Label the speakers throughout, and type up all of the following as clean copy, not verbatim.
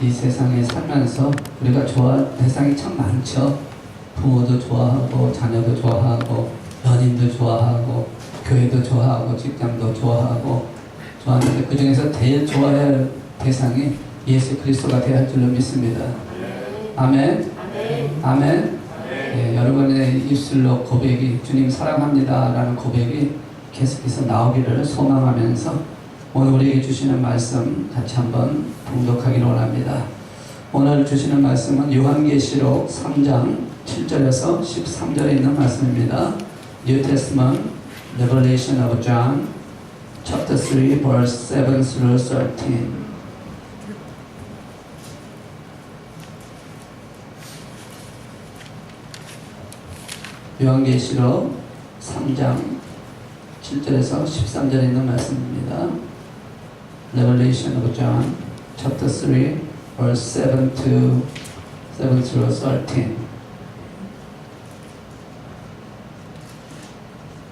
Speaker 1: 이 세상에 살면서 우리가 좋아할 대상이 참 많죠. 부모도 좋아하고 자녀도 좋아하고 연인도 좋아하고 교회도 좋아하고 직장도 좋아하고 좋아하는데 그 중에서 제일 좋아해야 할 대상이 예수 그리스도가 되어야 할 줄로 믿습니다. 아멘. 아멘. 예, 여러분의 입술로 고백이 주님 사랑합니다 라는 고백이 계속해서 나오기를 소망하면서 오늘 우리에게 주시는 말씀 같이 한번 봉독하기를 원합니다. 오늘 주시는 말씀은 요한계시록 3장 7절에서 13절에 있는 말씀입니다. New Testament, Revelation of John, chapter 3, verse 7 through 13. 요한계시록 3장 7절에서 13절에 있는 말씀입니다. Revelation of John, chapter 3, verse 7 through 13.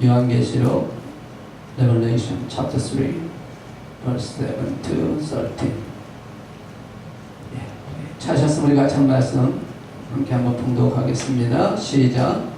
Speaker 1: 요한계시록 Revelation, chapter 3, verse 7 to 13. 찾으셨으면 우리 같이 한 말씀 함께 한번 봉독하겠습니다. 시작.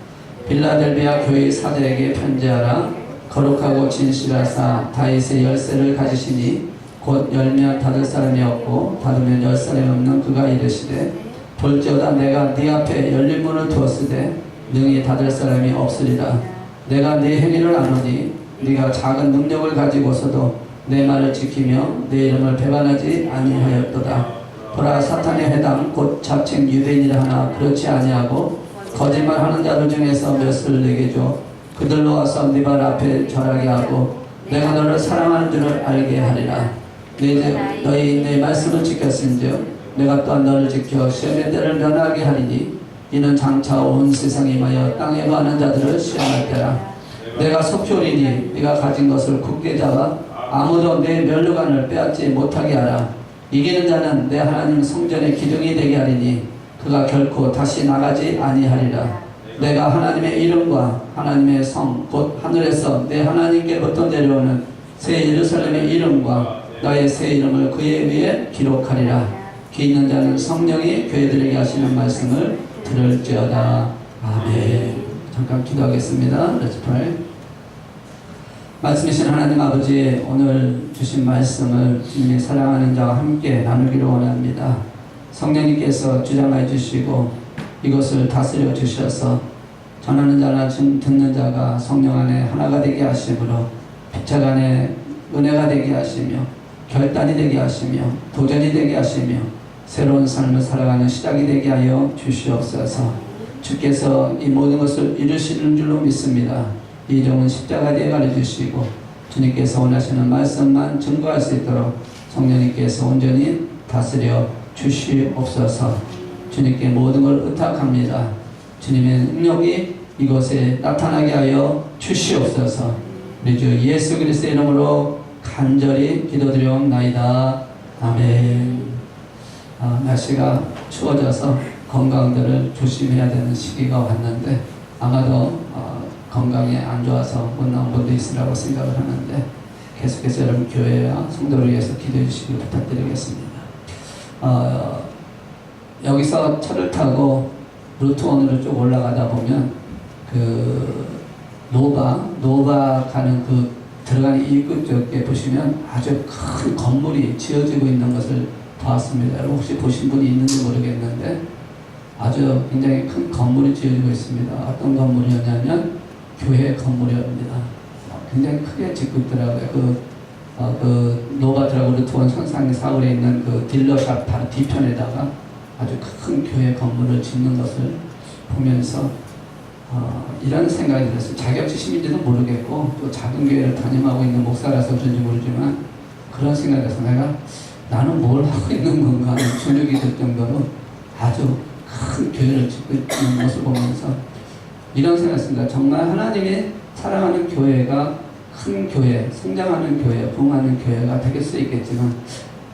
Speaker 1: 빌라델비아 교회 사도에게 편지하라. 거룩하고 진실하사 다윗의 열쇠를 가지시니 곧 열면 닫을 사람이 없고 닫으면 열 사람이 없는 그가 이르시되 볼지어다 내가 네 앞에 열린 문을 두었으되 능히 닫을 사람이 없으리라. 내가 네 행위를 아노니 네가 작은 능력을 가지고서도 내 말을 지키며 내 이름을 배반하지 아니하였도다. 보라 사탄의 회당 곧 자칭 유대인이라 하나 그렇지 아니하고 거짓말하는 자들 중에서 몇을 내게 줘 그들로 와서 네 발 앞에 절하게 하고 내가 너를 사랑하는 줄을 알게 하리라. 너희 내 말씀을 지켰은즉 내가 또한 너를 지켜 시험의 때를 면하게 하리니 이는 장차 온 세상에 임하여 땅에 거하는 자들을 시험할 때라. 내가 속효리니 네가 가진 것을 굳게 잡아 아무도 내 면류관을 빼앗지 못하게 하라. 이기는 자는 내 하나님 성전의 기둥이 되게 하리니 그가 결코 다시 나가지 아니하리라. 내가 하나님의 이름과 하나님의 성 곧 하늘에서 내 하나님께부터 내려오는 새 예루살렘의 이름과 나의 새 이름을 그의 위에 기록하리라. 귀 있는 자는 성령이 교회들에게 하시는 말씀을 들을지어다. 아멘. 잠깐 기도하겠습니다. Let's pray. 말씀이신 하나님 아버지, 오늘 주신 말씀을 주님이 사랑하는 자와 함께 나누기를 원합니다. 성령님께서 주장해 주시고 이것을 다스려 주셔서 전하는 자나 듣는 자가 성령 안에 하나가 되게 하심으로 피차 간에 은혜가 되게 하시며 결단이 되게 하시며 도전이 되게 하시며 새로운 삶을 살아가는 시작이 되게 하여 주시옵소서. 주께서 이 모든 것을 이루시는 줄로 믿습니다. 이 이름은 십자가에 가려주시고 주님께서 원하시는 말씀만 증거할 수 있도록 성령님께서 온전히 다스려 주시옵소서. 주님께 모든 걸 의탁합니다. 주님의 능력이 이곳에 나타나게 하여 주시옵소서. 우리 주 예수 그리스도의 이름으로 간절히 기도드리옵나이다. 아멘. 날씨가 추워져서 건강들을 조심해야 되는 시기가 왔는데 아마도 건강에 안 좋아서 못 나온 분도 있으라고 생각을 하는데 계속해서 여러분 교회와 성도를 위해서 기도해 주시길 부탁드리겠습니다. 여기서 차를 타고 루트 1으로 쭉 올라가다 보면 그 노바 가는 그 들어가는 입구 쪽에 보시면 아주 큰 건물이 지어지고 있는 것을 봤습니다. 여러분 혹시 보신 분이 있는지 모르겠는데 아주 굉장히 큰 건물이 지어지고 있습니다. 어떤 건물이었냐면 교회 건물이었습니다. 굉장히 크게 짓고 있더라고요. 그 노바 드라고 루트 1 선상에 사거리에 있는 그 딜러샵 바로 뒤편에다가 아주 큰 교회 건물을 짓는 것을 보면서 이런 생각이 들었어요. 자격지심인지도 모르겠고 또 작은 교회를 담임하고 있는 목사라서 그런지 모르지만 그런 생각이 들어서 나는 뭘 하고 있는 건가 하는 주눅이 들 정도로 아주 큰 교회를 짓고 있는 모습을 보면서 이런 생각이 듭니다. 정말 하나님이 사랑하는 교회가 큰 교회, 성장하는 교회, 부흥하는 교회가 될 수 있겠지만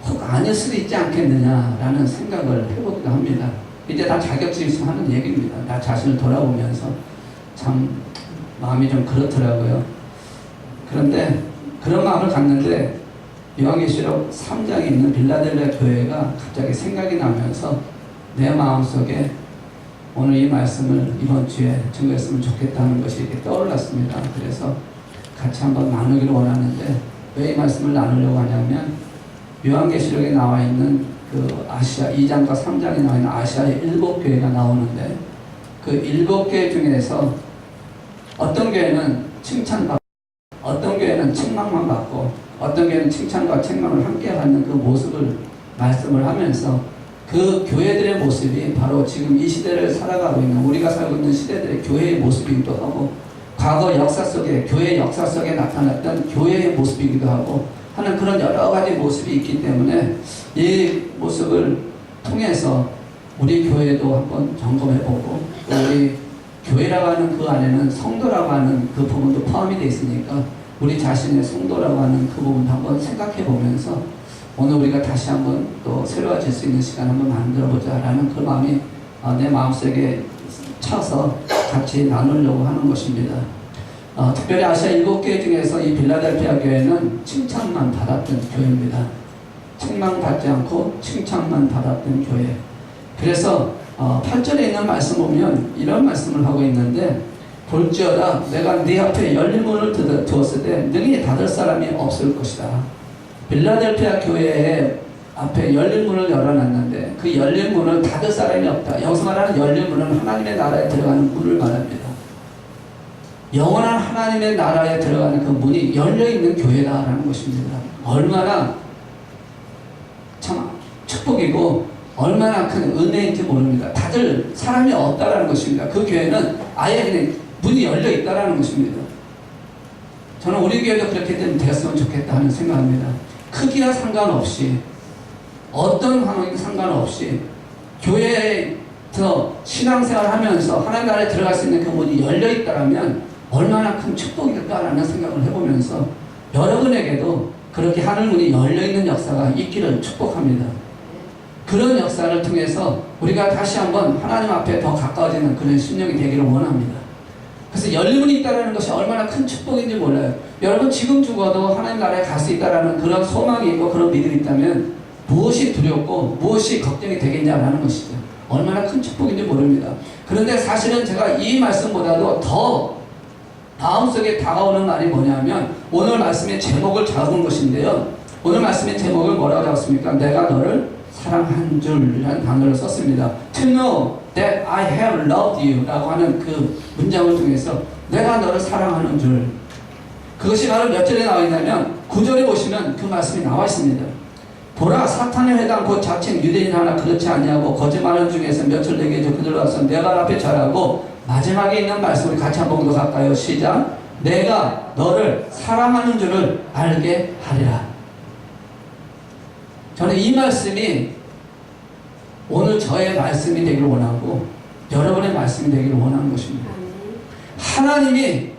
Speaker 1: 혹 아닐 수도 있지 않겠느냐라는 생각을 해보기도 합니다. 이제 다 자격지심 하는 얘기입니다. 나 자신을 돌아보면서 참 마음이 좀 그렇더라고요. 그런데 그런 마음을 갖는데 요한계시록 3장에 있는 빌라델비아 교회가 갑자기 생각이 나면서 내 마음속에 오늘 이 말씀을 이번 주에 증거했으면 좋겠다는 것이 이렇게 떠올랐습니다. 그래서 같이 한번 나누기를 원하는데, 왜 이 말씀을 나누려고 하냐면 요한계시록에 나와 있는 그 아시아 2장과 3장에 나와 있는 아시아의 7교회가 나오는데, 그 7교회 중에서 어떤 교회는 칭찬받고 어떤 교회는 책망만 받고 어떤 교회는 칭찬과 책망을 함께 받는 그 모습을 말씀을 하면서, 그 교회들의 모습이 바로 지금 이 시대를 살아가고 있는, 우리가 살고 있는 시대들의 교회의 모습이기도 하고, 과거 역사 속에, 교회 역사 속에 나타났던 교회의 모습이기도 하고 하는 그런 여러 가지 모습이 있기 때문에, 이 모습을 통해서 우리 교회도 한번 점검해보고, 우리 교회라고 하는 그 안에는 성도라고 하는 그 부분도 포함이 되어 있으니까 우리 자신의 성도라고 하는 그 부분도 한번 생각해 보면서 오늘 우리가 다시 한번 또 새로워질 수 있는 시간 한번 만들어보자 라는 그 마음이 내 마음속에 차서 같이 나누려고 하는 것입니다. 특별히 아시아 7교회 중에서 이 빌라델피아 교회는 칭찬만 받았던 교회입니다. 책망받지 않고 칭찬만 받았던 교회. 그래서 8절에 있는 말씀 보면 이런 말씀을 하고 있는데, 볼지어다 내가 네 앞에 열린 문을 두었을 때 능히 닫을 사람이 없을 것이다. 빌라델피아 교회의 앞에 열린 문을 열어놨는데 그 열린 문을 닫을 사람이 없다. 여기서 말하는 열린 문은 하나님의 나라에 들어가는 문을 말합니다. 영원한 하나님의 나라에 들어가는 그 문이 열려있는 교회다라는 것입니다. 얼마나 참 축복이고 얼마나 큰 은혜인지 모릅니다. 닫을 사람이 없다라는 것입니다. 그 교회는 아예 그냥 문이 열려 있다라는 것입니다. 저는 우리 교회도 그렇게 됐으면 좋겠다 하는 생각합니다. 크기와 상관없이, 어떤 상황이든 상관없이 교회에서 신앙생활을 하면서 하나님 나라에 들어갈 수 있는 그 문이 열려 있다라면 얼마나 큰 축복일까라는 생각을 해보면서 여러분에게도 그렇게 하늘문이 열려 있는 역사가 있기를 축복합니다. 그런 역사를 통해서 우리가 다시 한번 하나님 앞에 더 가까워지는 그런 심령이 되기를 원합니다. 그래서 열린 문이 있다는 것이 얼마나 큰 축복인지 몰라요. 여러분 지금 죽어도 하나님 나라에 갈 수 있다는 그런 소망이 있고 그런 믿음이 있다면 무엇이 두렵고 무엇이 걱정이 되겠냐라는 것이죠. 얼마나 큰 축복인지 모릅니다. 그런데 사실은 제가 이 말씀보다도 더 마음속에 다가오는 말이 뭐냐면, 오늘 말씀의 제목을 잡은 것인데요. 오늘 말씀의 제목을 뭐라고 잡았습니까? 내가 너를 사랑한 줄이라는 단어를 썼습니다. To know that I have loved you 라고 하는 그 문장을 통해서 내가 너를 사랑하는 줄, 그것이 바로 몇 절에 나와 있냐면 9절에 보시면 그 말씀이 나와 있습니다. 보라, 사탄의 회당 곧 자칭 유대인 하나 그렇지 아니하고 거짓말하는 중에서 몇을 내게 해줘 그들로 와서 내 발 앞에 절하고, 마지막에 있는 말씀을 같이 한 번 더 갈까요? 시작. 내가 너를 사랑하는 줄을 알게 하리라. 저는 이 말씀이 오늘 저의 말씀이 되기를 원하고 여러분의 말씀이 되기를 원하는 것입니다. 하나님이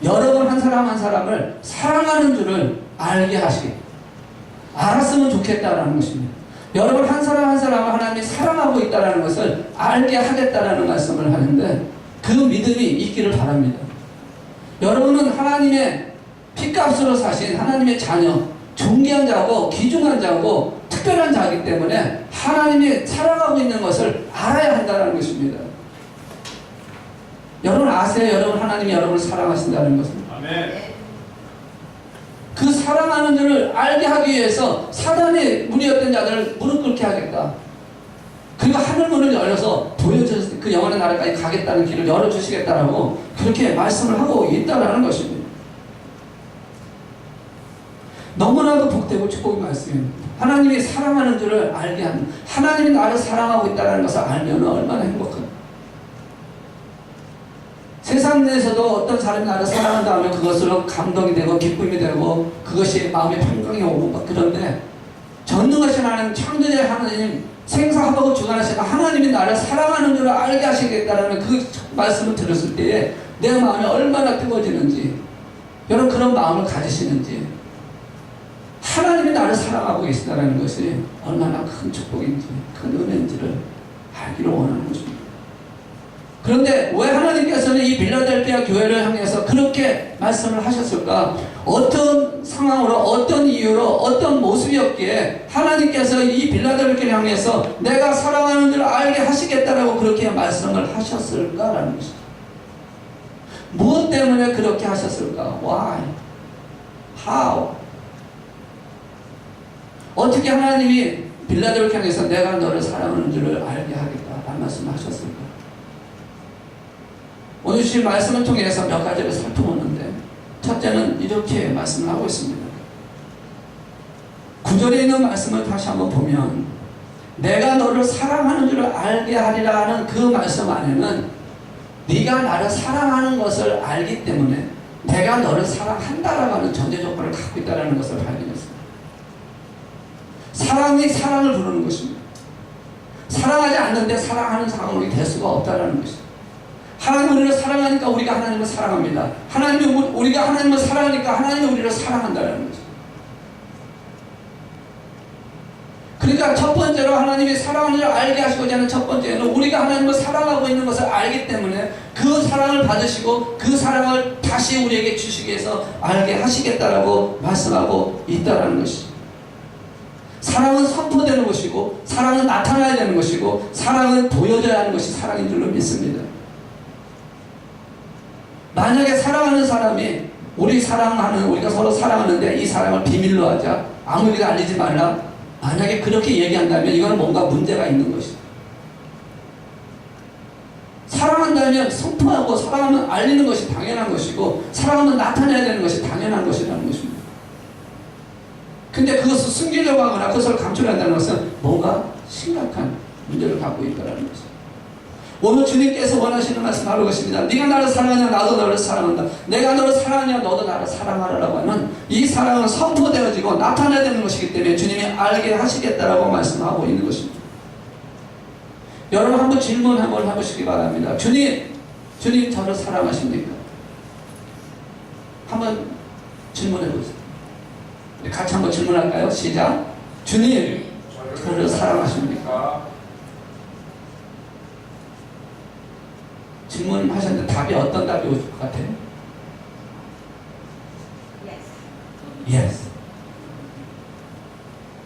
Speaker 1: 여러분 한 사람 한 사람을 사랑하는 줄을 알게 하시게, 알았으면 좋겠다라는 것입니다. 여러분 한 사람 한 사람을 하나님이 사랑하고 있다는 것을 알게 하겠다라는 말씀을 하는데, 그 믿음이 있기를 바랍니다. 여러분은 하나님의 피값으로 사신 하나님의 자녀, 존귀한 자고 귀중한 자고 특별한 자이기 때문에 하나님이 사랑하고 있는 것을 알아야 한다는 것입니다. 여러분 아세요? 여러분 하나님이 여러분을 사랑하신다는 것을. 아멘. 그 사랑하는 줄을 알게 하기 위해서 사단의 무리였던 자들을 무릎 꿇게 하겠다. 그리고 하늘문을 열어서 보여줘서 그 영원한 나라까지 가겠다는 길을 열어주시겠다라고 그렇게 말씀을 하고 있다라는 것입니다. 너무나도 복되고 축복의 말씀입니다. 하나님이 사랑하는 줄을 알게 하는, 하나님이 나를 사랑하고 있다는 것을 알면 얼마나 행복한가. 세상 내에서도 어떤 사람이 나를 사랑한다 하면 그것으로 감동이 되고 기쁨이 되고 그것이 마음의 평강이 오고 막 그런데, 전능하신 하나님, 창조자의 하나님, 생사하고 주관하신 하나님이 나를 사랑하는 줄을 알게 하시겠다는 그 말씀을 들었을 때에 내 마음이 얼마나 뜨거워지는지, 여러분 그런 마음을 가지시는지, 하나님이 나를 사랑하고 계시다는 것이 얼마나 큰 축복인지 큰 은혜인지를 알기를 원하는 것입니다. 그런데 왜 하나님께서는 이 빌라델피아 교회를 향해서 그렇게 말씀을 하셨을까? 어떤 상황으로, 어떤 이유로, 어떤 모습이었기에 하나님께서 이 빌라델피아를 향해서 내가 사랑하는 줄 알게 하시겠다라고 그렇게 말씀을 하셨을까라는 것이죠. 무엇 때문에 그렇게 하셨을까? Why? How? 어떻게 하나님이 빌라델피아를 향해서 내가 너를 사랑하는 줄을 알게 하겠다라는 말씀을 하셨을까? 오늘 주신 말씀을 통해서 몇 가지를 살펴보는데, 첫째는 이렇게 말씀을 하고 있습니다. 9절에 있는 말씀을 다시 한번 보면 내가 너를 사랑하는 줄을 알게 하리라 하는 그 말씀 안에는 네가 나를 사랑하는 것을 알기 때문에 내가 너를 사랑한다라고 하는 전제 조건을 갖고 있다는 것을 발견했습니다. 사랑이 사랑을 부르는 것입니다. 사랑하지 않는데 사랑하는 상황이 될 수가 없다는 것입니다. 하나님이 우리를 사랑하니까 우리가 하나님을 사랑합니다. 우리가 하나님을 사랑하니까 하나님이 우리를 사랑한다는 거죠. 그러니까 첫 번째로 하나님이 사랑하는 줄 알게 하시고자 하는 첫 번째는 우리가 하나님을 사랑하고 있는 것을 알기 때문에 그 사랑을 받으시고 그 사랑을 다시 우리에게 주시기 위해서 알게 하시겠다라고 말씀하고 있다는 것이죠. 사랑은 선포되는 것이고 사랑은 나타나야 되는 것이고 사랑은 보여져야 하는 것이 사랑인 줄로 믿습니다. 만약에 사랑하는 사람이 우리가 서로 사랑하는데 이 사랑을 비밀로 하자, 아무에게도 알리지 말라, 만약에 그렇게 얘기한다면 이거는 뭔가 문제가 있는 것이다. 사랑한다면 선포하고 사랑하면 알리는 것이 당연한 것이고 사랑하면 나타내야 되는 것이 당연한 것이라는 것입니다. 근데 그것을 숨기려고 하거나 그것을 감춰낸다는 것은 뭔가 심각한 문제를 갖고 있다는 것입니다. 오늘 주님께서 원하시는 말씀 바로 그것입니다. 네가 나를 사랑하냐 나도 너를 사랑한다. 내가 너를 사랑하냐 너도 나를 사랑하라고 하는 이 사랑은 선포되어지고 나타나야 되는 것이기 때문에 주님이 알게 하시겠다라고 말씀하고 있는 것입니다. 여러분 한번 질문 한번 해보시기 바랍니다. 주님 저를 사랑하십니까? 한번 질문해 보세요. 같이 한번 질문할까요? 시작. 주님 저를 사랑하십니까? 질문하셨는데 답이 어떤 답이 오실 것 같아요? Yes.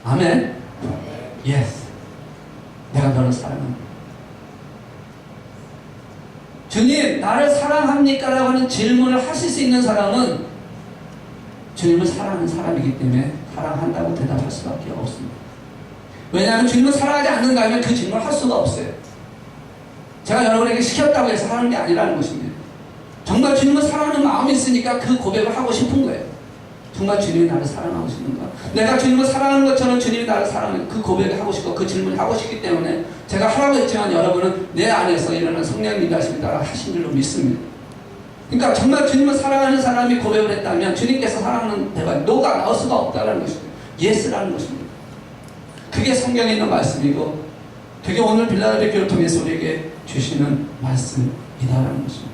Speaker 1: 아멘. Yes. 내가 너를 사랑합니다. 주님 나를 사랑합니까? 라고 하는 질문을 하실 수 있는 사람은 주님을 사랑하는 사람이기 때문에 사랑한다고 대답할 수밖에 없습니다. 왜냐하면 주님을 사랑하지 않는다면 그 질문을 할 수가 없어요. 제가 여러분에게 시켰다고 해서 하는 게 아니라는 것입니다. 정말 주님을 사랑하는 마음이 있으니까 그 고백을 하고 싶은 거예요. 정말 주님이 나를 사랑하고 싶은가? 내가 주님을 사랑하는 것처럼 주님이 나를 사랑하는 그 고백을 하고 싶고 그 질문을 하고 싶기 때문에 제가 하라고 했지만 여러분은 내 안에서 일어나는 성령의 인도하심에 따라 하신 줄로 믿습니다. 그러니까 정말 주님을 사랑하는 사람이 고백을 했다면 주님께서 사랑하는 대가 노가 나올 수가 없다는 것입니다. 예스라는 것입니다. 그게 성경에 있는 말씀이고 그게 오늘 빌라델피아 교회를 통해서 우리에게 주시는 말씀이다라는 것입니다.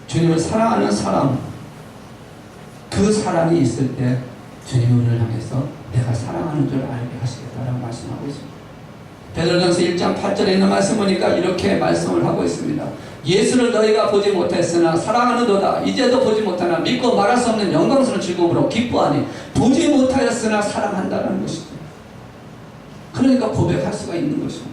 Speaker 1: 주님을 사랑하는 사람, 그 사랑이 있을 때 주님이 우리를 향해서 내가 사랑하는 줄 알게 하시겠다라고 말씀하고 있습니다. 베드로전서 1장 8절에 있는 말씀 보니까 이렇게 말씀을 하고 있습니다. 예수를 너희가 보지 못했으나 사랑하는 너다. 이제도 보지 못하나 믿고 말할 수 없는 영광스러운 즐거움으로 기뻐하니 보지 못하였으나 사랑한다는 것이죠. 그러니까 고백할 수가 있는 것입니다.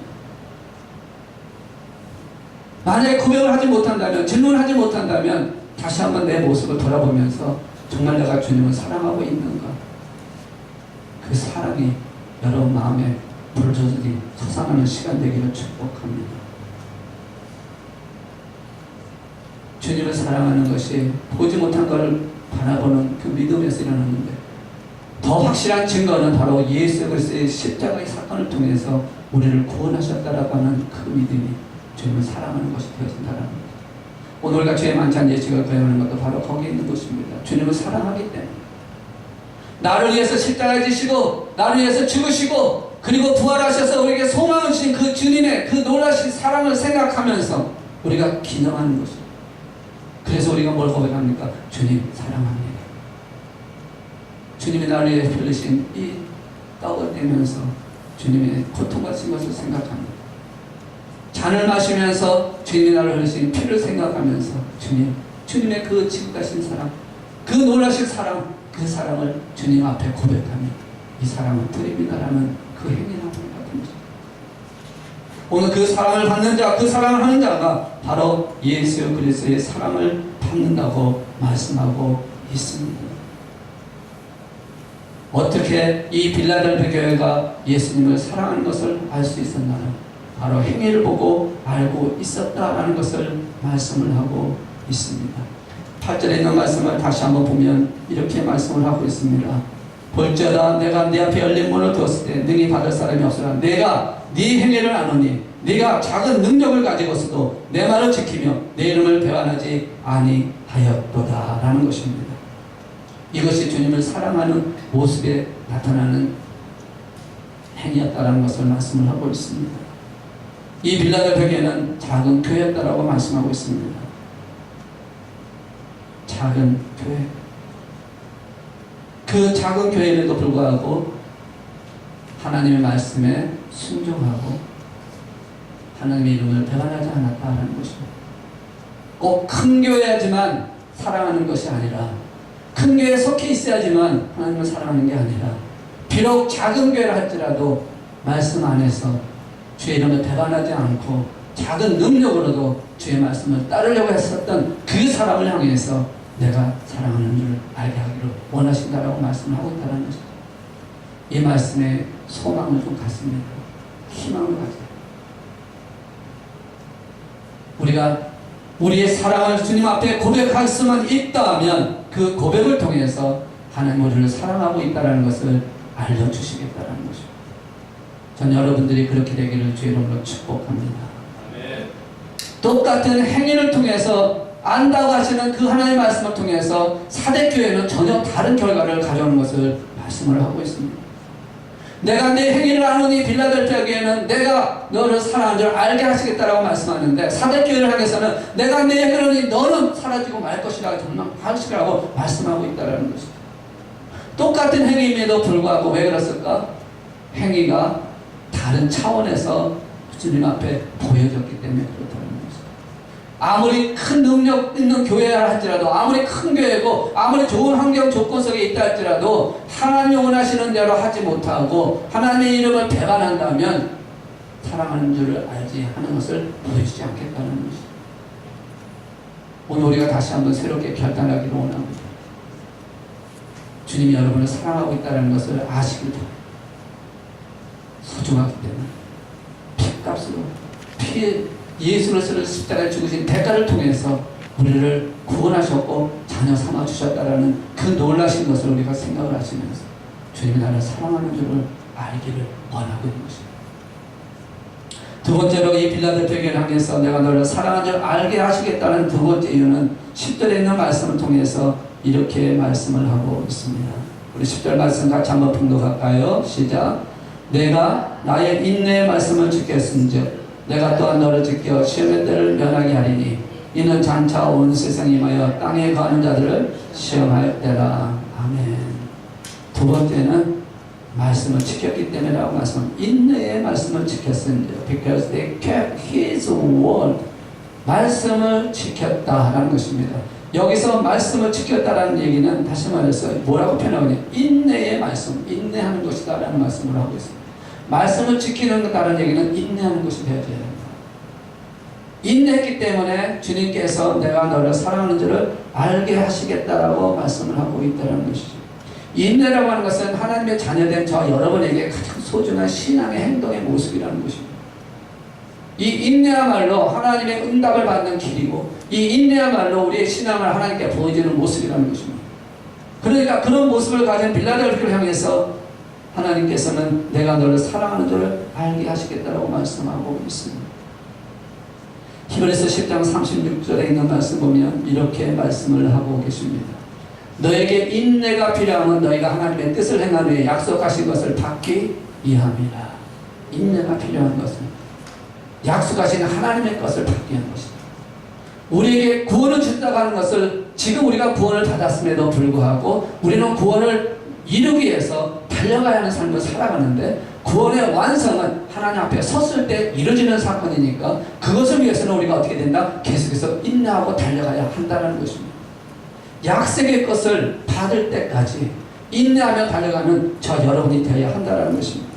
Speaker 1: 만약에 고백을 하지 못한다면, 질문하지 못한다면 다시 한번 내 모습을 돌아보면서 정말 내가 주님을 사랑하고 있는가? 그 사랑이 여러분 마음에 불조들이 솟아나는 시간 되기를 축복합니다. 주님을 사랑하는 것이 보지 못한 것을 바라보는 그 믿음에서 일어나는데 더 확실한 증거는 바로 예수 그리스도의 십자가의 사건을 통해서 우리를 구원하셨다라고 하는 그 믿음이 주님을 사랑하는 것이 되어진다는 겁니다. 오늘과 죄의 만찬 예식을 거행하는 것도 바로 거기에 있는 것입니다. 주님을 사랑하기 때문에 나를 위해서 십자가에 지시고 나를 위해서 죽으시고 그리고 부활하셔서 우리에게 소망을 주신 그 주님의 그 놀라신 사랑을 생각하면서 우리가 기념하는 것입니다. 그래서 우리가 뭘 고백합니까? 주님 사랑합니다. 주님이 나를 위해 흘리신 이 떡을 떼면서 주님의 고통받으신 것을 생각합니다. 잔을 마시면서 주님이 나를 흘리신 피를 생각하면서 주님의 그 지극하신 사랑, 그 놀라신 사랑, 그 사랑을 주님 앞에 고백하며 이 사랑은 드립니다라는 그 행위를 하는 같은 것입니다. 오늘 그 사랑을 받는 자, 그 사랑을 하는 자가 바로 예수 그리스도의 사랑을 받는다고 말씀하고 있습니다. 어떻게 이 빌라델비아 교회가 예수님을 사랑하는 것을 알 수 있었나요? 바로 행위를 보고 알고 있었다라는 것을 말씀을 하고 있습니다. 8절에 있는 말씀을 다시 한번 보면 이렇게 말씀을 하고 있습니다. 볼지어다 내가 네 앞에 열린 문을 두었을 때 능히 받을 사람이 없으나 내가 네 행위를 아노니 네가 작은 능력을 가지고서도 내 말을 지키며 내 이름을 배반하지 아니하였도다 라는 것입니다. 이것이 주님을 사랑하는 모습에 나타나는 행위였다라는 것을 말씀을 하고 있습니다. 이 빌라델비아 교회는 작은 교회였다라고 말씀하고 있습니다. 작은 교회. 그 작은 교회에도 불구하고 하나님의 말씀에 순종하고 하나님의 이름을 배반하지 않았다는 것입니다. 꼭 큰 교회야지만 사랑하는 것이 아니라 큰 교회에 속해 있어야지만 하나님을 사랑하는 게 아니라 비록 작은 교회라 할지라도 말씀 안에서 주의 이름을 배반하지 않고 작은 능력으로도 주의 말씀을 따르려고 했었던 그 사람을 향해서 내가 사랑하는 줄 알게 하기를 원하신다라고 말씀하고 있다는 것입니다. 이 말씀에 소망을 좀 갖습니다. 희망을 가져요. 우리가 우리의 사랑을 주님 앞에 고백할 수만 있다면 그 고백을 통해서 하나님 우리를 사랑하고 있다는 것을 알려주시겠다는 것입니다. 전 여러분들이 그렇게 되기를 주의 이름으로 축복합니다. 똑같은 행위를 통해서 안다고 하시는 그 하나님의 말씀을 통해서 사대교회는 전혀 다른 결과를 가져오는 것을 말씀을 하고 있습니다. 내가 내 행위를 아노니 빌라델비아 교회는 내가 너를 사랑하는 줄 알게 하시겠다라고 말씀하는데 사대교회를 향해서는 내가 내 행위를 아노니 너는 사라지고 말 것이라고 하시라고 말씀하고 있다는 것입니다. 똑같은 행위임에도 불구하고 왜 그랬을까? 행위가 다른 차원에서 주님 앞에 보여졌기 때문에 그렇다는 것입니다. 아무리 큰 능력 있는 교회라 할지라도 아무리 큰 교회고 아무리 좋은 환경 조건 속에 있다 할지라도 하나님이 원하시는 대로 하지 못하고 하나님의 이름을 배반한다면 사랑하는 줄을 알지 하는 것을 보여주지 않겠다는 것입니다. 오늘 우리가 다시 한번 새롭게 결단하기를 원합니다. 주님이 여러분을 사랑하고 있다는 것을 아시길 바랍니다. 소중하기 때문에 피값으로 예수를 쓰는 십자가에 죽으신 대가를 통해서 우리를 구원하셨고 자녀 삼아주셨다라는 그 놀라신 것을 우리가 생각을 하시면서 주님이 나를 사랑하는 줄을 알기를 원하고 있는 것입니다. 두 번째로 이 빌라델비아 교회를 향해서 내가 너를 사랑하는 줄 알게 하시겠다는 두 번째 이유는 10절에 있는 말씀을 통해서 이렇게 말씀을 하고 있습니다. 우리 10절 말씀 같이 한번 봉독할까요? 시작. 내가 나의 인내의 말씀을 지켰은즉 내가 또한 너를 지켜 시험의 때를 면하게 하리니 이는 장차 온 세상에 임하여 땅에 거하는 자들을 시험할 때라. 아멘. 두 번째는 말씀을 지켰기 때문이라고 말씀합니다. 인내의 말씀을 지켰은즉 because they kept his word. 말씀을 지켰다라는 것입니다. 여기서 말씀을 지켰다라는 얘기는 다시 말해서 뭐라고 표현하거든요. 인내의 말씀, 인내하는 것이다 라는 말씀을 하고 있습니다. 말씀을 지키는 것다라는 얘기는 인내하는 것이 되어야 됩니다. 인내했기 때문에 주님께서 내가 너를 사랑하는 줄을 알게 하시겠다라고 말씀을 하고 있다는 것이죠. 인내라고 하는 것은 하나님의 자녀된 저 여러분에게 가장 소중한 신앙의 행동의 모습이라는 것입니다. 이 인내야말로 하나님의 응답을 받는 길이고 이 인내야말로 우리의 신앙을 하나님께 보여주는 모습이라는 것입니다. 그러니까 그런 모습을 가진 빌라델비아를 향해서 하나님께서는 내가 너를 사랑하는 줄을 알게 하시겠다라고 말씀하고 있습니다. 히브리서 10장 36절에 있는 말씀 보면 이렇게 말씀을 하고 계십니다. 너에게 인내가 필요하면 너희가 하나님의 뜻을 행한 후에 약속하신 것을 받기 위함이라. 인내가 필요한 것은 약속하신 하나님의 것을 받기 위한 것이다. 우리에게 구원을 준다고 하는 것을 지금 우리가 구원을 받았음에도 불구하고 우리는 구원을 이루기 위해서 달려가야 하는 삶을 살아가는데 구원의 완성은 하나님 앞에 섰을 때 이루어지는 사건이니까 그것을 위해서는 우리가 어떻게 된다? 계속해서 인내하고 달려가야 한다는 것입니다. 약속의 것을 받을 때까지 인내하며 달려가는 저 여러분이 되어야 한다는 것입니다.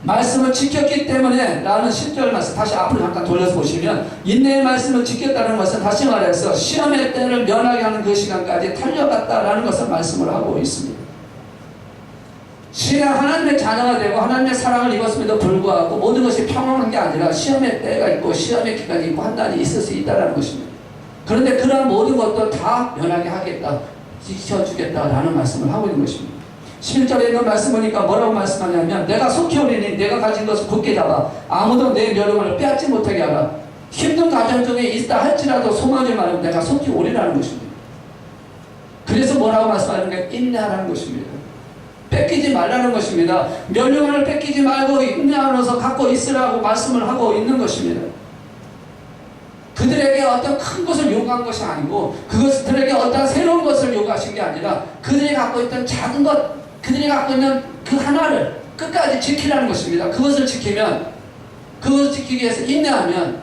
Speaker 1: 말씀을 지켰기 때문에 라는 10절 말씀 다시 앞으로 잠깐 돌려서 보시면 인내의 말씀을 지켰다는 것은 다시 말해서 시험의 때를 면하게 하는 그 시간까지 달려갔다라는 것을 말씀을 하고 있습니다. 시험 하나님의 자녀가 되고 하나님의 사랑을 입었음에도 불구하고 모든 것이 평온한 게 아니라 시험의 때가 있고 시험의 기간이 있고 한단이 있을 수 있다는 것입니다. 그런데 그러한 모든 것도 다 면하게 하겠다, 지켜주겠다라는 말씀을 하고 있는 것입니다. 11절에 있는 말씀 보니까 뭐라고 말씀하냐면 내가 속히 오리니 내가 가진 것을 굳게 잡아 아무도 내 멸망을 빼앗지 못하게 하라. 힘든 가정 중에 있다 할지라도 소망하지 말고 내가 속히 오리라는 것입니다. 그래서 뭐라고 말씀하는 게 인내하라는 것입니다. 뺏기지 말라는 것입니다. 멸망을 뺏기지 말고 인내하면서 갖고 있으라고 말씀을 하고 있는 것입니다. 그들에게 어떤 큰 것을 요구한 것이 아니고 그들에게 어떤 새로운 것을 요구하신 게 아니라 그들이 갖고 있던 작은 것, 그들이 갖고 있는 그 하나를 끝까지 지키라는 것입니다. 그것을 지키면, 그것을 지키기 위해서 인내하면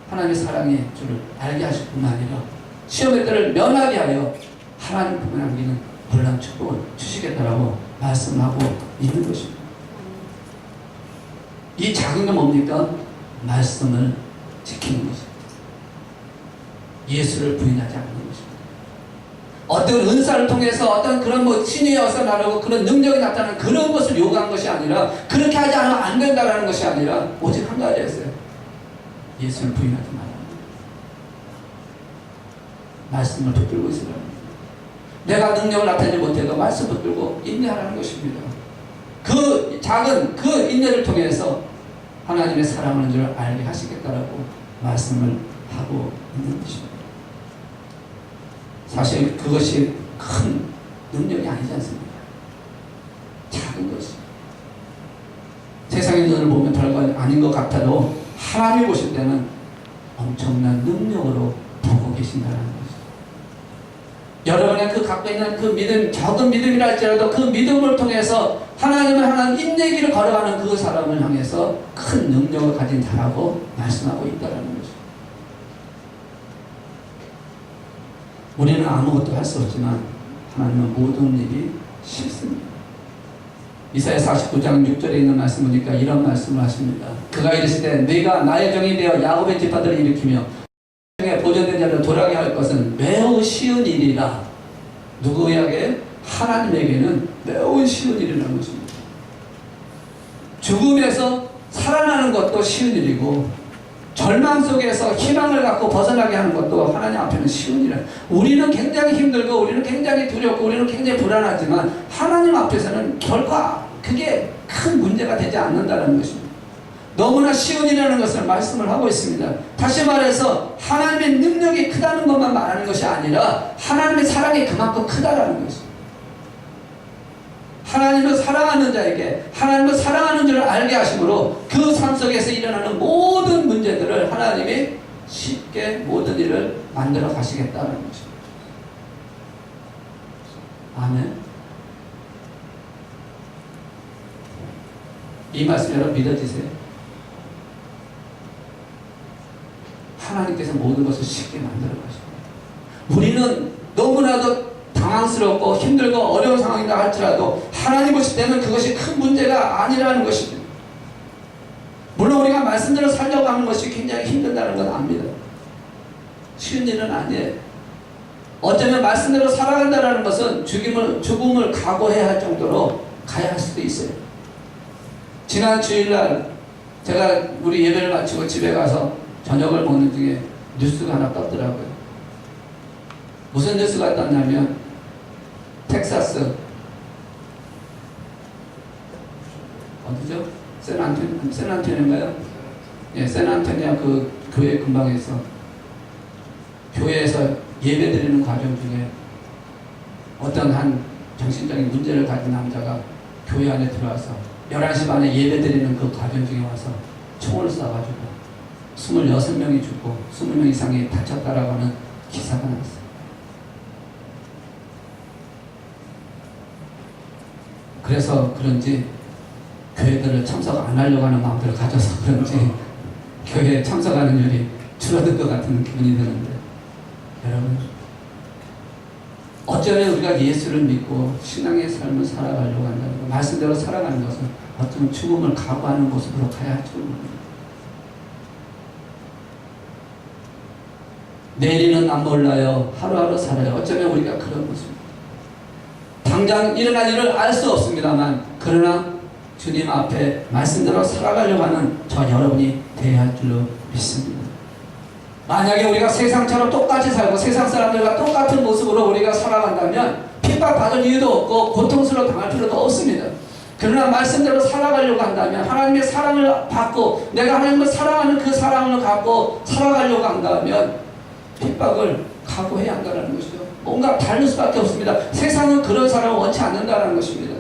Speaker 1: 하나님의 사랑의 줄을 알게 하실 뿐만 아니라 시험의 때를 면하게 하여 하나님 품에 안기는 놀라운 축복을 주시겠다라고 말씀하고 있는 것입니다. 이 작은 건 뭡니까? 말씀을 지키는 것입니다. 예수를 부인하지 않는 것입니다. 어떤 은사를 통해서 어떤 그런 신의 역사를 나누고 그런 능력이 나타나는 그런 것을 요구한 것이 아니라 그렇게 하지 않으면 안 된다는 것이 아니라 오직 한 가지였어요. 예수를 부인하지 말라. 말씀을 붙들고 있으라는 거예요. 내가 능력을 나타내지 못해도 말씀 붙들고 인내하라는 것입니다. 그 작은 그 인내를 통해서 하나님의 사랑하는 줄 알게 하시겠다라고 말씀을 하고 있는 것입니다. 사실 그것이 큰 능력이 아니지 않습니까? 작은 것이. 세상의 눈을 보면 별거 아닌 것 같아도 하나님이 보실 때는 엄청난 능력으로 보고 계신다는 것이죠. 여러분의 그 갖고 있는 그 믿음, 적은 믿음이라 할지라도 그 믿음을 통해서 하나님을 향한 인내기를 걸어가는 그 사람을 향해서 큰 능력을 가진 자라고 말씀하고 있다는 것이죠. 우리는 아무것도 할 수 없지만 하나님은 모든 일이 쉽습니다. 이사야 49장 6절에 있는 말씀 보니까 이런 말씀을 하십니다. 그가 이르시되 네가 나의 종이 되어 야곱의 지파들을 일으키며 보존된 자를 돌아가게 할 것은 매우 쉬운 일이라. 누구에게? 하나님에게는 매우 쉬운 일이라는 것입니다. 죽음에서 살아나는 것도 쉬운 일이고 절망 속에서 희망을 갖고 벗어나게 하는 것도 하나님 앞에는 쉬운 일이에요. 우리는 굉장히 힘들고 우리는 굉장히 두렵고 우리는 굉장히 불안하지만 하나님 앞에서는 결코 그게 큰 문제가 되지 않는다는 것입니다. 너무나 쉬운 일이라는 것을 말씀을 하고 있습니다. 다시 말해서 하나님의 능력이 크다는 것만 말하는 것이 아니라 하나님의 사랑이 그만큼 크다라는 것입니다. 하나님을 사랑하는 자에게 하나님을 사랑하는 줄을 알게 하심으로 그 삶 속에서 일어나는 모든 문제들을 하나님이 쉽게 모든 일을 만들어 가시겠다는 것입니다. 아멘. 이 말씀 여러분 믿어지세요? 하나님께서 모든 것을 쉽게 만들어 가십니다. 우리는 너무나도 당황스럽고 힘들고 어려운 상황이다 할지라도 하나님 보실 때는 그것이 큰 문제가 아니라는 것입니다. 물론 우리가 말씀대로 살려고 하는 것이 굉장히 힘들다는 건 압니다. 쉬운 일은 아니에요. 어쩌면 말씀대로 살아간다는 것은 죽음을 각오해야 할 정도로 가야 할 수도 있어요. 지난 주일날 제가 우리 예배를 마치고 집에 가서 저녁을 먹는 중에 뉴스가 하나 떴더라고요. 무슨 뉴스가 떴냐면 텍사스 어디죠? 샌안토니아인가요? 예, 샌안토니아 그 교회 근방에서 교회에서 예배드리는 과정 중에 어떤 한 정신적인 문제를 가진 남자가 교회 안에 들어와서 11시 반에 예배드리는 그 과정 중에 와서 총을 쏴가지고 26명이 죽고 20명 이상이 다쳤다라고 하는 기사가 났어요. 그래서 그런지 교회들을 참석 안 하려고 하는 마음들을 가져서 그런지 교회에 참석하는 일이 줄어들 것 같은 기분이 드는데, 여러분, 어쩌면 우리가 예수를 믿고 신앙의 삶을 살아가려고 한다는 것, 말씀대로 살아가는 것은 어쩌면 죽음을 각오하는 모습으로 가야 할지 모릅니다. 내일은 안 몰라요. 하루하루 살아요. 어쩌면 우리가 그런 모습입니다. 당장 일어날 일을 알 수 없습니다만, 그러나 주님 앞에 말씀대로 살아가려고 하는 저 여러분이 되어야 할 줄로 믿습니다. 만약에 우리가 세상처럼 똑같이 살고 세상 사람들과 똑같은 모습으로 우리가 살아간다면 핍박받을 이유도 없고 고통스러워 당할 필요도 없습니다. 그러나 말씀대로 살아가려고 한다면, 하나님의 사랑을 받고 내가 하나님을 사랑하는 그 사랑을 갖고 살아가려고 한다면 핍박을 각오해야 한다는 것이죠. 뭔가 다를 수밖에 없습니다. 세상은 그런 사람을 원치 않는다는 것입니다.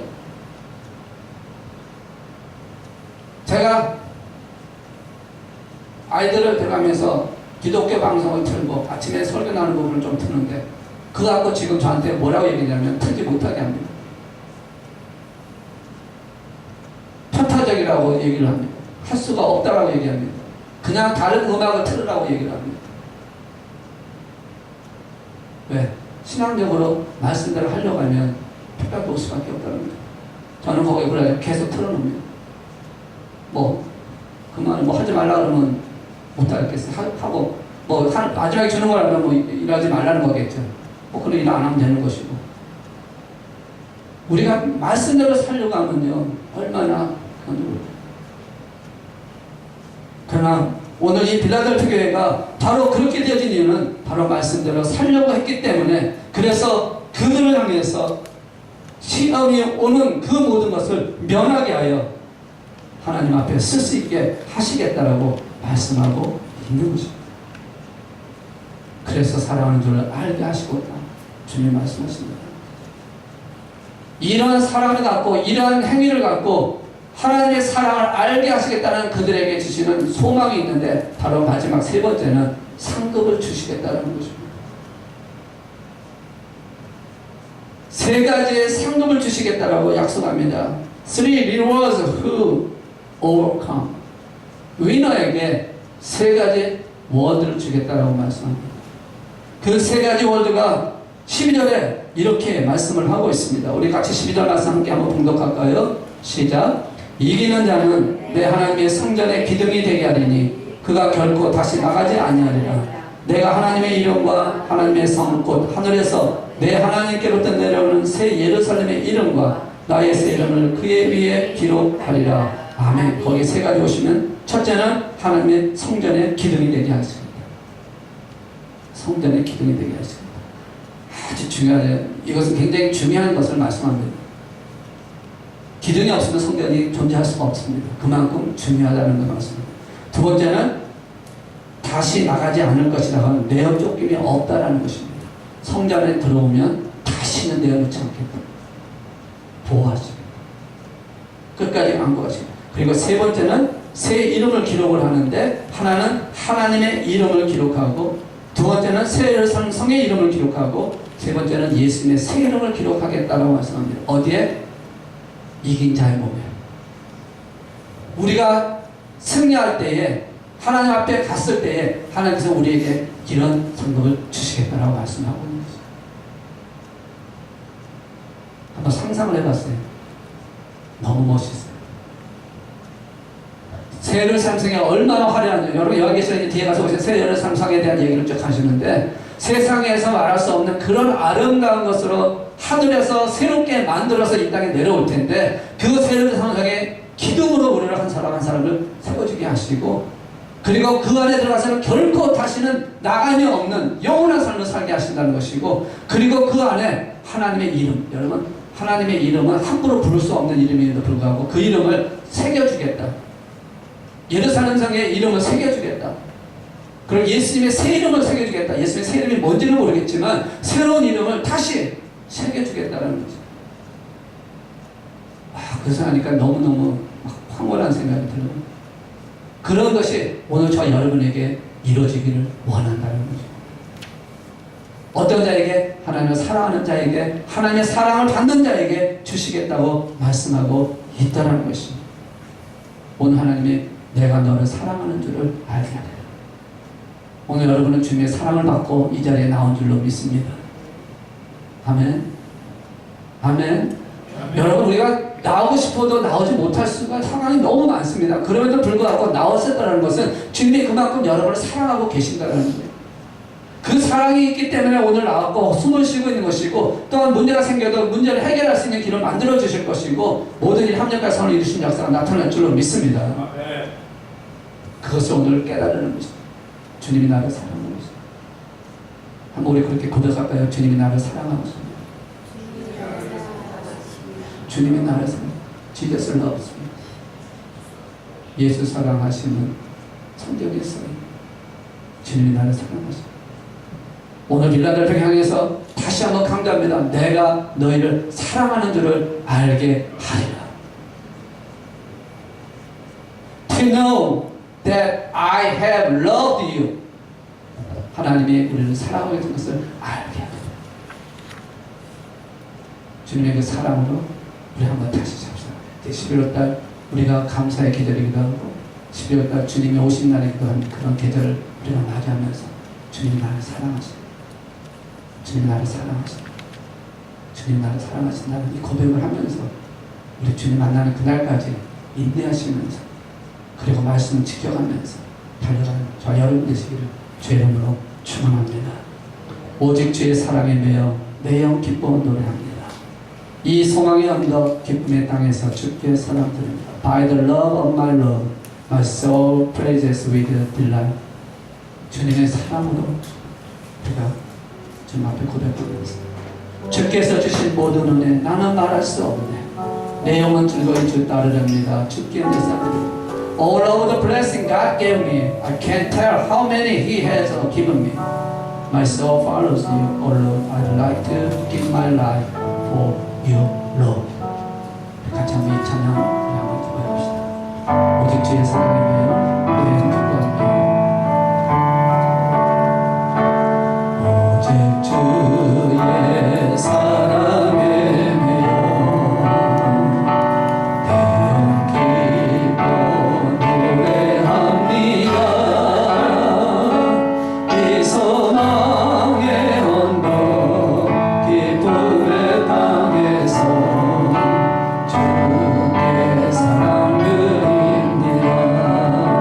Speaker 1: 제가 아이들을 데려가면서 기독교 방송을 틀고 아침에 설교 나오는 부분을 좀 트는데, 그거 갖고 지금 저한테 뭐라고 얘기하냐면 틀지 못하게 합니다. 편타적이라고 얘기를 합니다. 할 수가 없다라고 얘기합니다. 그냥 다른 음악을 틀으라고 얘기를 합니다. 왜? 신앙적으로 말씀대로 하려고 하면 핍박이 올 수밖에 없다는 거예요. 저는 거기 그래 계속 틀어놓습니다. 그만 하지 말라 그러면 못하겠어요. 하고 마지막에 주는 걸 알면 일하지 말라는 거겠죠. 그런 일 안 하면 되는 것이고, 우리가 말씀대로 살려고 하면요 얼마나 그러나 오늘 이 빌라델피아 교회가 바로 그렇게 되어진 이유는 바로 말씀대로 살려고 했기 때문에, 그래서 그들을 향해서 시험이 오는 그 모든 것을 면하게 하여 하나님 앞에 쓸 수 있게 하시겠다라고 말씀하고 있는 것입니다. 그래서 사랑하는 줄을 알게 하시고 주님 말씀하십니다. 이러한 사랑을 갖고 이러한 행위를 갖고 하나님의 사랑을 알게 하시겠다는 그들에게 주시는 소망이 있는데, 바로 마지막 세 번째는 상급을 주시겠다는 것입니다. 세 가지의 상급을 주시겠다라고 약속합니다. Three rewards who overcome. 위너에게 세 가지 워드를 주겠다라고 말씀합니다. 그 세 가지 워드가 12절에 이렇게 말씀을 하고 있습니다. 우리 같이 12절 말씀 함께 한번 봉독할까요? 시작. 이기는 자는 내 하나님의 성전의 기둥이 되게 하리니 그가 결코 다시 나가지 아니하리라. 내가 하나님의 이름과 하나님의 성 곧 하늘에서 내 하나님께로부터 내려오는 새 예루살렘의 이름과 나의 새 이름을 그의 위에 기록하리라. 아멘. 거기 세 가지 오시면, 첫째는 하나님의 성전의 기둥이 되게 하십니다. 성전의 기둥이 되게 하십니다. 아주 중요하네요. 이것은 굉장히 중요한 것을 말씀합니다. 기둥이 없으면 성전이 존재할 수가 없습니다. 그만큼 중요하다는 걸 말씀합니다. 두 번째는 다시 나가지 않을 것이라고 하는 내역 쫓김이 없다라는 것입니다. 성전에 들어오면 다시는 내어놓지 않겠다. 보호하십니다. 끝까지 안고하십니다. 그리고 세 번째는 새 이름을 기록을 하는데, 하나는 하나님의 이름을 기록하고, 두 번째는 새 예루살렘 성의 이름을 기록하고, 세 번째는 예수님의 새 이름을 기록하겠다고 말씀합니다. 어디에? 이긴 자의 몸에. 우리가 승리할 때에, 하나님 앞에 갔을 때에 하나님께서 우리에게 이런 상급을 주시겠다라고 말씀하고 있는 것입니다. 한번 상상을 해봤어요. 너무 멋있어요. 새 예루살렘 성이 얼마나 화려한지, 여러분 여기 계시는 뒤에 가서 보세요. 새 예루살렘 성에 대한 얘기를 쭉 하시는데, 세상에서 말할 수 없는 그런 아름다운 것으로 하늘에서 새롭게 만들어서 이 땅에 내려올 텐데, 그 새 예루살렘 성에 기둥으로 우리를 한 사람 한 사람을 세워주게 하시고, 그리고 그 안에 들어가서는 결코 다시는 나감이 없는 영원한 삶을 살게 하신다는 것이고, 그리고 그 안에 하나님의 이름, 여러분 하나님의 이름은 함부로 부를 수 없는 이름임에도 불구하고 그 이름을 새겨주겠다. 예루살렘 성의 이름을 새겨주겠다. 그리고 예수님의 새 이름을 새겨주겠다. 예수님의 새 이름이 뭔지는 모르겠지만 새로운 이름을 다시 새겨주겠다는 거죠. 그 생각하니까 너무너무 황홀한 생각이 들어요. 그런 것이 오늘 저 여러분에게 이루어지기를 원한다는 거죠. 어떤 자에게? 하나님을 사랑하는 자에게, 하나님의 사랑을 받는 자에게 주시겠다고 말씀하고 있다는 것입니다. 오늘 하나님이 내가 너를 사랑하는 줄을 알게 하리라. 오늘 여러분은 주님의 사랑을 받고 이 자리에 나온 줄로 믿습니다. 아멘. 아멘. 여러분, 우리가 나오고 싶어도 나오지 못할 수가 상황이 너무 많습니다. 그럼에도 불구하고 나왔었다는 것은 주님이 그만큼 여러분을 사랑하고 계신다는 거예요. 그 사랑이 있기 때문에 오늘 나왔고 숨을 쉬고 있는 것이고, 또한 문제가 생겨도 문제를 해결할 수 있는 길을 만들어 주실 것이고, 모든 일 합력과 선을 이루신 역사가 나타날 줄로 믿습니다. 그것을 오늘 깨달으는 것입니다. 주님이 나를 사랑하는 것입니다. 한번 우리 그렇게 고백할까요? 주님이 나를 사랑하는 것입니다. 주님이 나를 사랑합니다. Jesus loves me. 예수 사랑하시는 성경에 있어요. 주님이 나를 사랑하십니다. 오늘 빌라델피아 향해서 다시 한번 강조합니다. 내가 너희를 사랑하는 줄을 알게 하리라. To know that I have loved you. 하나님이 우리를 사랑하고 있는 것을 알게 합니다. 주님의 그 사랑으로 우리 한번 다시 잡시다. 11월달 우리가 감사의 계절이기도 하고 12월달 주님이 오신 날이기도 한 그런 계절을 우리가 맞이하면서 주님이 나를 사랑하신다. 주님이 나를 사랑하신다. 주님이 나를 사랑하신다는 이 고백을 하면서 우리 주님 만나는 그날까지 인내하시면서 그리고 말씀을 지켜가면서 달려가는 저 여러분 되시기를 주의 이름으로 축원합니다. 오직 주의 사랑에 매여 내 영 기뻐 노래합니다. 이 소망의 언덕 기쁨의 땅에서 주께 사랑드립니다. By the love of my Lord, my soul praises with delight. 주님의 사랑으로 우리가 주님 앞에 고백하면서 주께서 주신 모든 은혜 나는 말할 수 없네. 내 영혼 즐거이 주 따르렵니다. 주께 내 사랑드립니다. All of the blessing God gave me, I can't tell how many He has given me. My soul follows you, O Lord. I'd like to give my life for you, Lord. 같이 한번 이 찬양 한번 기도해봅시다. 오직 주의 사랑에 매여 내 영혼 기뻐합니다. 오직 주의 사랑에 주께 사랑 드립니다.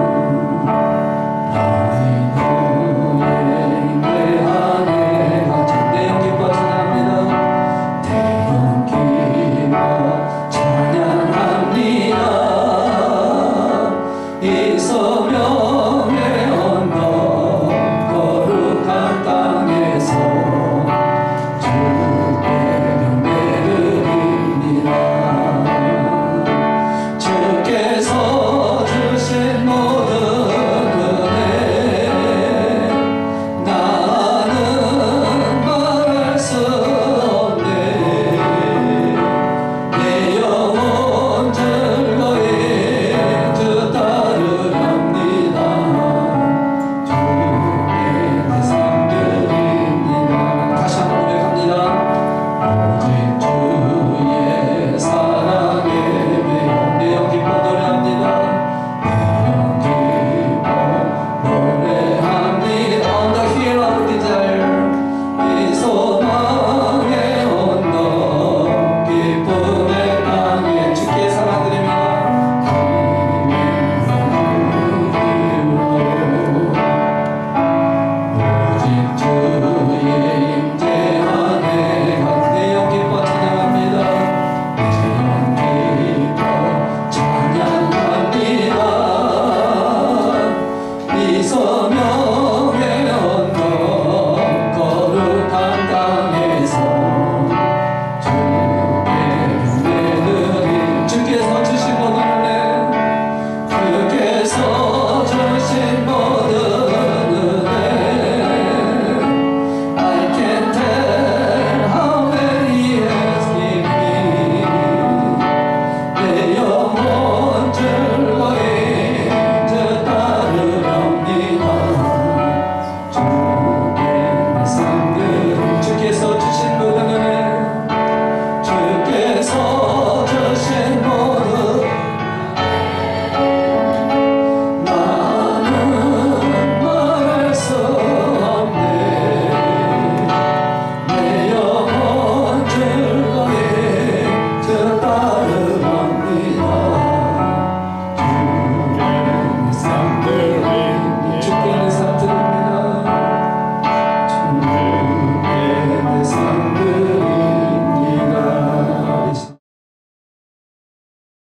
Speaker 2: 서